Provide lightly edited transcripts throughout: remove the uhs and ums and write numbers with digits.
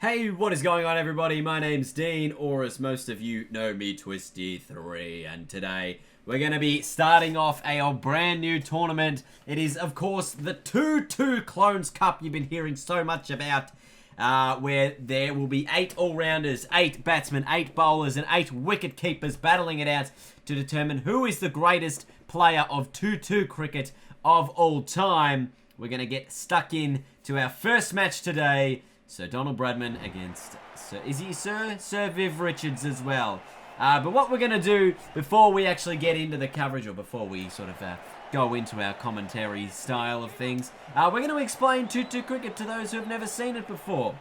Hey, what is going on, everybody? My name's Dean, or as most of you know me, Twisty3, and today we're going to be starting off a brand new tournament. It is, of course, the 2-2 Clones Cup you've been hearing so much about, where there will be 8 all-rounders, 8 batsmen, 8 bowlers, and 8 wicket keepers battling it out to determine who is the greatest player of 2-2 cricket of all time. We're going to get stuck in to our first match today. Sir Donald Bradman against Sir Viv Richards as well. But what we're going to do before we actually get into the coverage, or before we sort of go into our commentary style of things, we're going to explain 2-2 cricket to those who have never seen it before.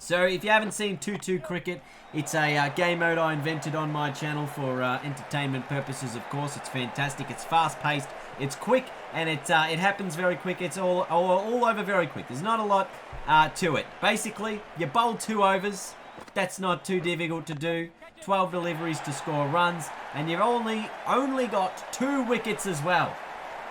So if you haven't seen 2-2 cricket, it's a game mode I invented on my channel for entertainment purposes, of course. It's fantastic, it's fast-paced, it's quick, and it happens very quick. It's all over very quick. There's not a lot to it. Basically, you bowl 2 overs. That's not too difficult to do. 12 deliveries to score runs, and you've only got 2 wickets as well.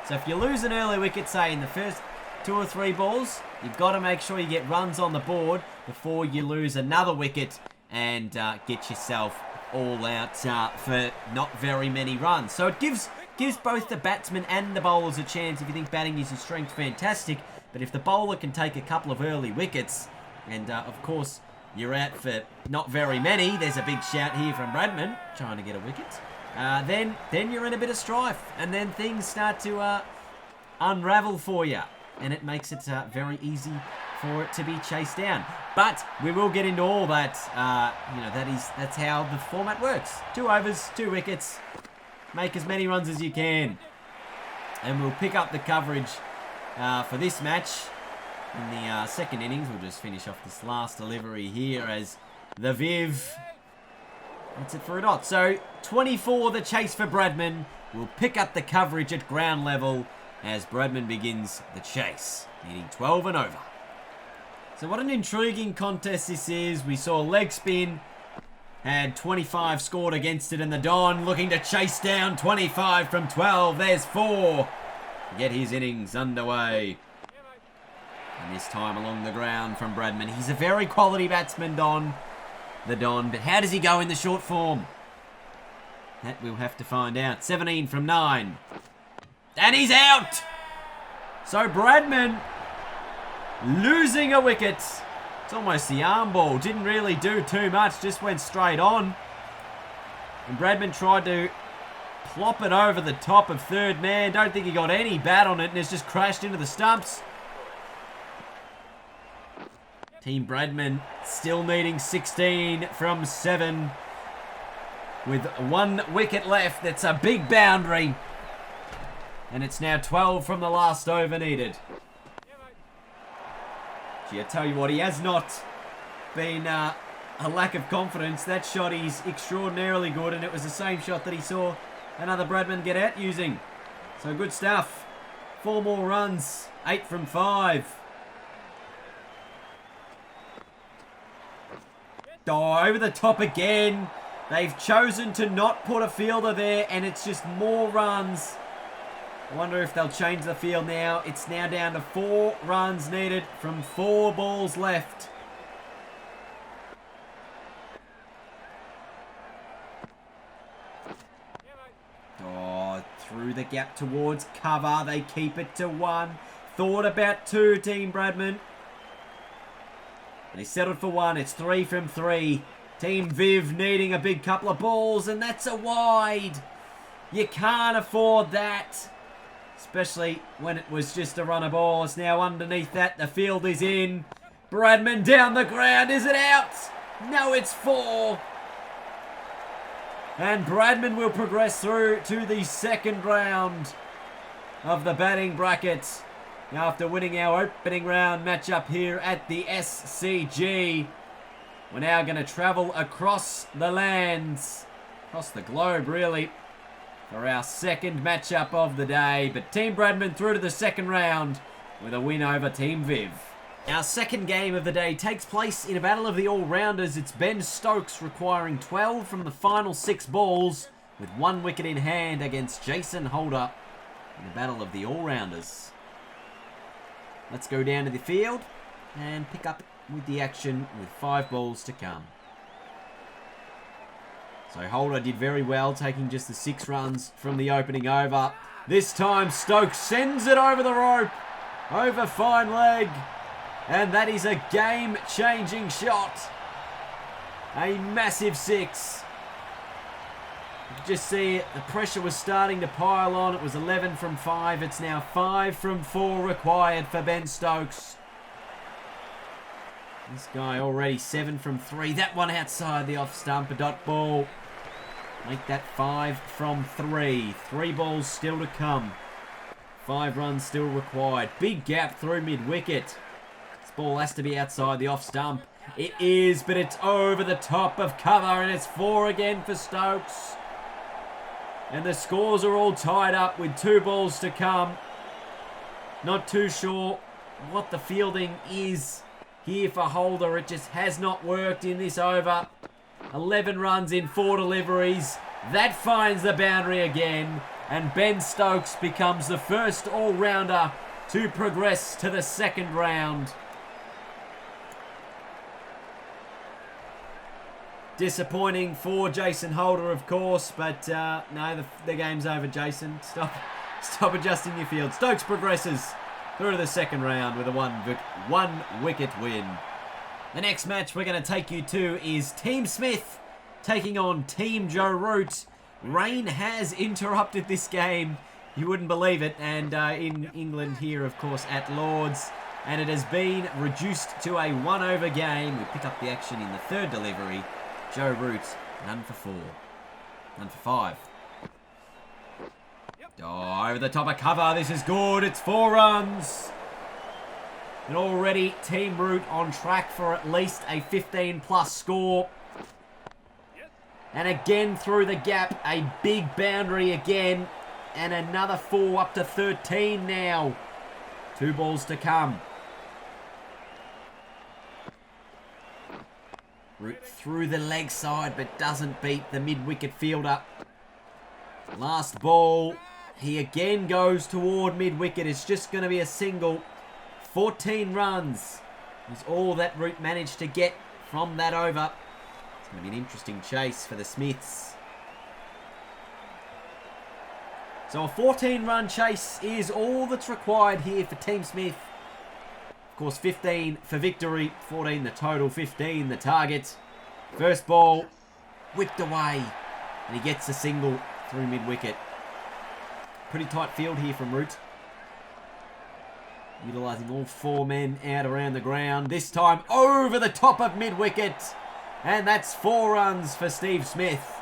So if you lose an early wicket, say in the first 2 or 3 balls, you've got to make sure you get runs on the board before you lose another wicket and get yourself all out for not very many runs. So it gives both the batsmen and the bowlers a chance. If you think batting is your strength, fantastic. But if the bowler can take a couple of early wickets, and of course you're out for not very many, there's a big shout here from Bradman trying to get a wicket, then you're in a bit of strife, and then things start to unravel for you, and it makes it very easy for it to be chased down. But we will get into all that. That's how the format works. 2 overs, 2 wickets, make as many runs as you can, and we'll pick up the coverage for this match in the second innings. We'll just finish off this last delivery here as the Viv. That's it for a dot. So 24 the chase for Bradman. We'll pick up the coverage at ground level as Bradman begins the chase, needing 12 and over. So what an intriguing contest this is. We saw leg spin, had 25 scored against it, and the Don looking to chase down 25 from 12. There's 4. Get his innings underway. And this time along the ground from Bradman. He's a very quality batsman, the Don. But how does he go in the short form? That we'll have to find out. 17 from 9. And he's out! So Bradman losing a wicket. It's almost the arm ball. Didn't really do too much. Just went straight on. And Bradman tried to plop it over the top of third man. Don't think he got any bat on it, and it's just crashed into the stumps. Team Bradman still needing 16 from 7. With 1 wicket left. That's a big boundary. And it's now 12 from the last over needed. Gee, I tell you what, he has not been a lack of confidence. That shot is extraordinarily good, and it was the same shot that he saw another Bradman get out using. So good stuff. 4 more runs. 8 from 5. Oh, over the top again. They've chosen to not put a fielder there, and it's just more runs. I wonder if they'll change the field now. It's now down to 4 runs needed from 4 balls left. Oh, through the gap towards cover. They keep it to 1. Thought about 2, Team Bradman. They settled for 1. It's 3 from 3. Team Viv needing a big couple of balls, and that's a wide. You can't afford that. Especially when it was just a run of balls. Now underneath that, the field is in. Bradman down the ground. Is it out? No, it's 4. And Bradman will progress through to the second round of the batting bracket. After winning our opening round matchup here at the SCG. We're now going to travel across the lands. Across the globe, really. For our second matchup of the day. But Team Bradman through to the second round with a win over Team Viv. Our second game of the day takes place in a battle of the all-rounders. It's Ben Stokes requiring 12 from the final 6 balls with 1 wicket in hand against Jason Holder in a battle of the all-rounders. Let's go down to the field and pick up with the action with 5 balls to come. So Holder did very well, taking just the 6 runs from the opening over. This time Stokes sends it over the rope, over fine leg, and that is a game-changing shot. A massive 6. You can just see it, the pressure was starting to pile on. It was 11 from 5. It's now 5 from 4 required for Ben Stokes. This guy already 7 from 3. That one outside the off stump, a dot ball. Make that 5 from 3. 3 balls still to come. 5 runs still required. Big gap through mid-wicket. This ball has to be outside the off stump. It is, but it's over the top of cover, and it's 4 again for Stokes. And the scores are all tied up with 2 balls to come. Not too sure what the fielding is here for Holder. It just has not worked in this over. 11 runs in 4 deliveries. That finds the boundary again. And Ben Stokes becomes the first all-rounder to progress to the second round. Disappointing for Jason Holder, of course, but no, the game's over, Jason. Stop adjusting your field. Stokes progresses through to the second round with a one-wicket win. The next match we're going to take you to is Team Smith taking on Team Joe Root. Rain has interrupted this game. You wouldn't believe it. And in England here, of course, at Lord's. And it has been reduced to a 1-over game. We pick up the action in the 3rd delivery. Joe Root, none for 4. None for 5. Oh, over the top of cover. This is good. It's 4 runs. And already Team Root on track for at least a 15-plus score. And again through the gap, a big boundary again. And another 4 up to 13 now. 2 balls to come. Root through the leg side, but doesn't beat the mid-wicket fielder. Last ball. He again goes toward mid-wicket. It's just going to be a single. 14 runs is all that Root managed to get from that over. It's going to be an interesting chase for the Smiths. So a 14-run chase is all that's required here for Team Smith. Of course, 15 for victory, 14 the total, 15 the target. First ball whipped away, and he gets a single through mid-wicket. Pretty tight field here from Root. Utilising all 4 men out around the ground. This time over the top of mid-wicket. And that's 4 runs for Steve Smith.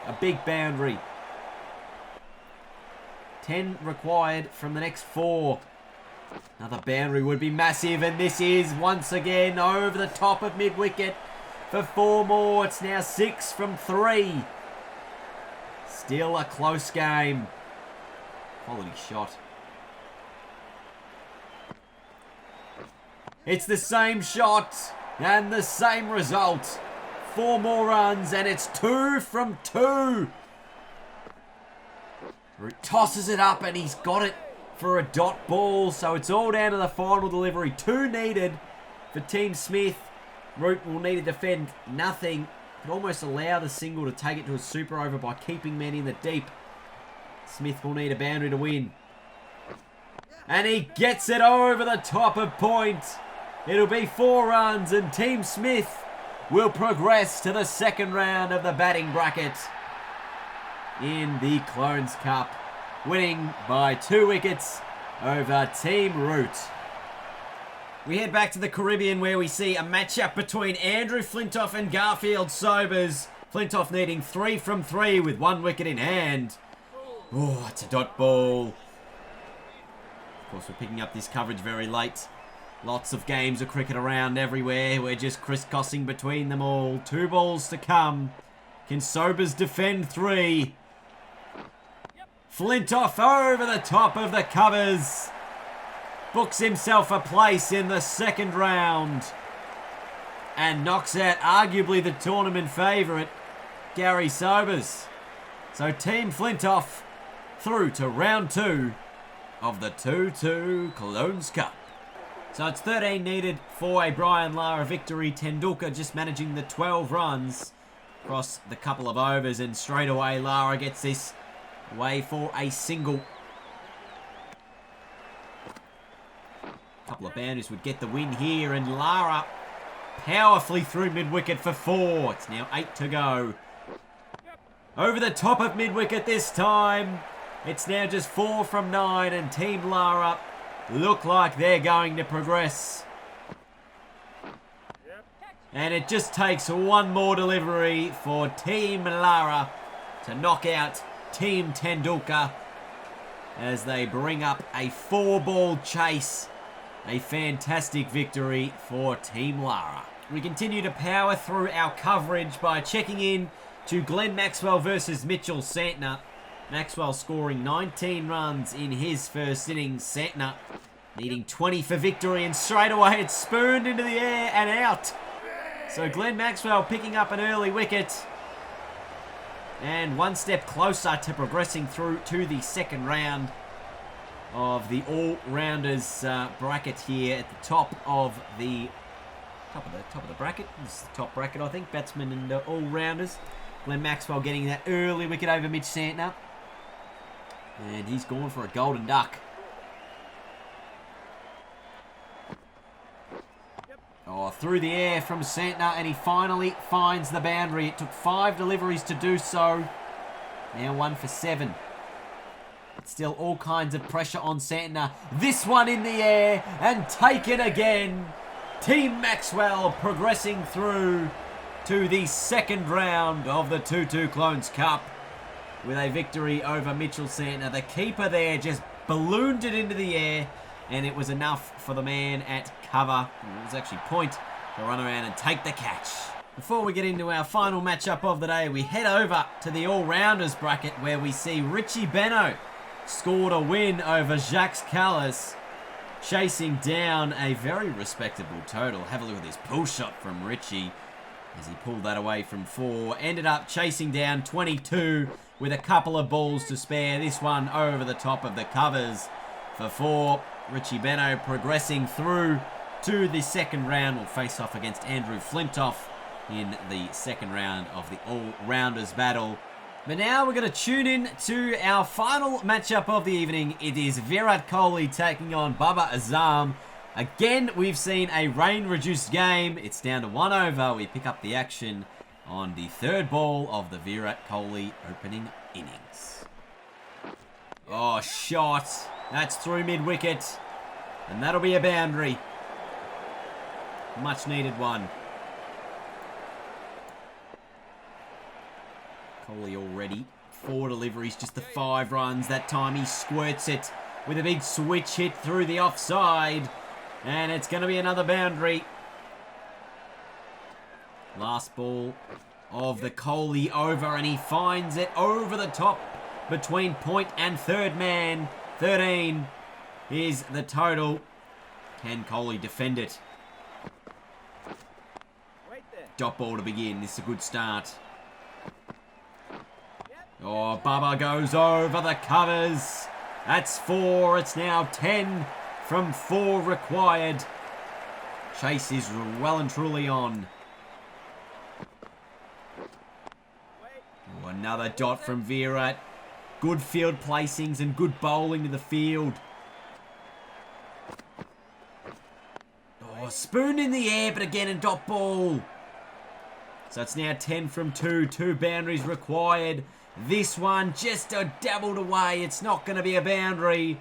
A big boundary. 10 required from the next 4. Another boundary would be massive, and this is once again over the top of mid-wicket for 4 more. It's now 6 from 3. Still a close game. Quality shot. It's the same shot and the same result. 4 more runs, and it's 2 from 2. Root tosses it up, and he's got it for a dot ball. So it's all down to the final delivery. 2 needed for Team Smith. Root will need to defend nothing. Could almost allow the single to take it to a super over by keeping men in the deep. Smith will need a boundary to win. And he gets it over the top of point. It'll be 4 runs, and Team Smith will progress to the second round of the batting bracket in the Clones Cup, winning by 2 wickets over Team Root. We head back to the Caribbean, where we see a matchup between Andrew Flintoff and Garfield Sobers. Flintoff needing 3 from 3 with 1 wicket in hand. Oh, it's a dot ball. Of course, we're picking up this coverage very late. Lots of games of cricket around everywhere. We're just crisscrossing between them all. 2 balls to come. Can Sobers defend 3? Flintoff over the top of the covers. Books himself a place in the second round. And knocks out arguably the tournament favourite, Gary Sobers. So Team Flintoff through to round 2 of the 2-2 Clones Cup. So it's 13 needed for a Brian Lara victory. Tendulkar just managing the 12 runs across the couple of overs, and straight away Lara gets this away for a single. A couple of boundaries would get the win here, and Lara powerfully through mid-wicket for 4. It's now 8 to go. Over the top of mid-wicket this time. It's now just 4 from 9, and Team Lara look like they're going to progress. And it just takes one more delivery for Team Lara to knock out Team Tendulkar as they bring up a 4-ball chase. A fantastic victory for Team Lara. We continue to power through our coverage by checking in to Glenn Maxwell versus Mitchell Santner. Maxwell scoring 19 runs in his first innings. Santner needing 20 for victory, and straight away it's spooned into the air and out. So Glenn Maxwell picking up an early wicket and one step closer to progressing through to the second round of the all-rounders bracket here at the top of the bracket. This is the top bracket, I think. Batsman and all-rounders. Glenn Maxwell getting that early wicket over Mitch Santner. And he's gone for a golden duck. Oh, through the air from Santner, and he finally finds the boundary. It took 5 deliveries to do so. Now 1 for 7. It's still all kinds of pressure on Santner. This one in the air and taken again. Team Maxwell progressing through to the second round of the 2-2 Clones Cup with a victory over Mitchell Santner. The keeper there just ballooned it into the air, and it was enough for the man at cover. It was actually point to run around and take the catch. Before we get into our final matchup of the day, we head over to the all-rounders bracket where we see Richie Benaud scored a win over Jacques Callis, chasing down a very respectable total. Have a look at this pull shot from Richie as he pulled that away from 4. Ended up chasing down 22 with a couple of balls to spare. This one over the top of the covers for 4. Richie Benaud progressing through to the second round. Will face off against Andrew Flintoff in the second round of the all-rounders battle. But now we're going to tune in to our final matchup of the evening. It is Virat Kohli taking on Babar Azam. Again, we've seen a rain-reduced game. It's down to 1 over. We pick up the action on the third ball of the Virat Kohli opening innings. Oh, shot. That's through mid-wicket. And that'll be a boundary. Much needed one. Kohli already 4 deliveries, just the 5 runs. That time he squirts it with a big switch hit through the offside. And it's going to be another boundary. Last ball of the Kohli over, and he finds it over the top between point and third man. 13 is the total. Can Kohli defend it? Dot ball to begin. This is a good start. Oh, Baba goes over the covers. That's 4. It's now 10 from 4 required. Chase is well and truly on. Oh, another dot from Virat. Good field placings and good bowling to the field. Oh, spoon in the air, but again a dot ball. So it's now 10 from 2. 2 boundaries required. This one just dabbled away. It's not going to be a boundary.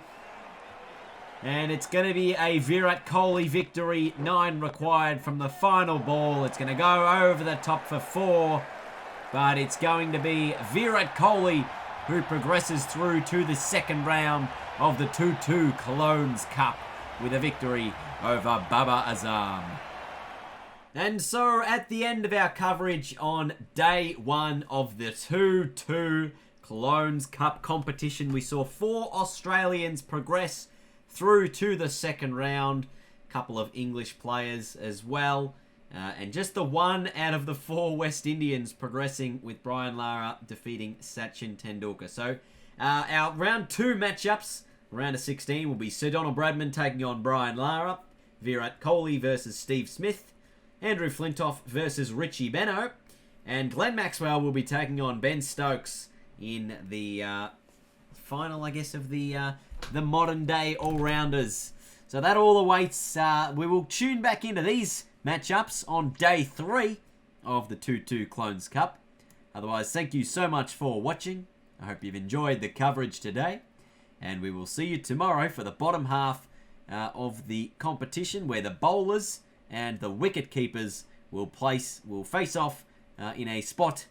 And it's going to be a Virat Kohli victory. 9 required from the final ball. It's going to go over the top for 4. But it's going to be Virat Kohli who progresses through to the second round of the 2-2 Clones Cup with a victory over Babar Azam. And so at the end of our coverage on day 1 of the 2-2 Clones Cup competition, we saw 4 Australians progress through to the second round. A couple of English players as well. And just the 1 out of the 4 West Indians progressing, with Brian Lara defeating Sachin Tendulkar. So our round 2 matchups, round of 16, will be Sir Donald Bradman taking on Brian Lara. Virat Kohli versus Steve Smith. Andrew Flintoff versus Richie Beno. And Glenn Maxwell will be taking on Ben Stokes in the final, I guess, of the modern day all-rounders. So that all awaits. We will tune back into these matchups on day 3 of the 2-2 Clones Cup. Otherwise, thank you so much for watching. I hope you've enjoyed the coverage today. And we will see you tomorrow for the bottom half of the competition, where the bowlers and the wicket keepers will face off in a spot,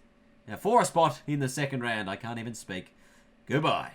for a spot in the second round. I can't even speak. Goodbye.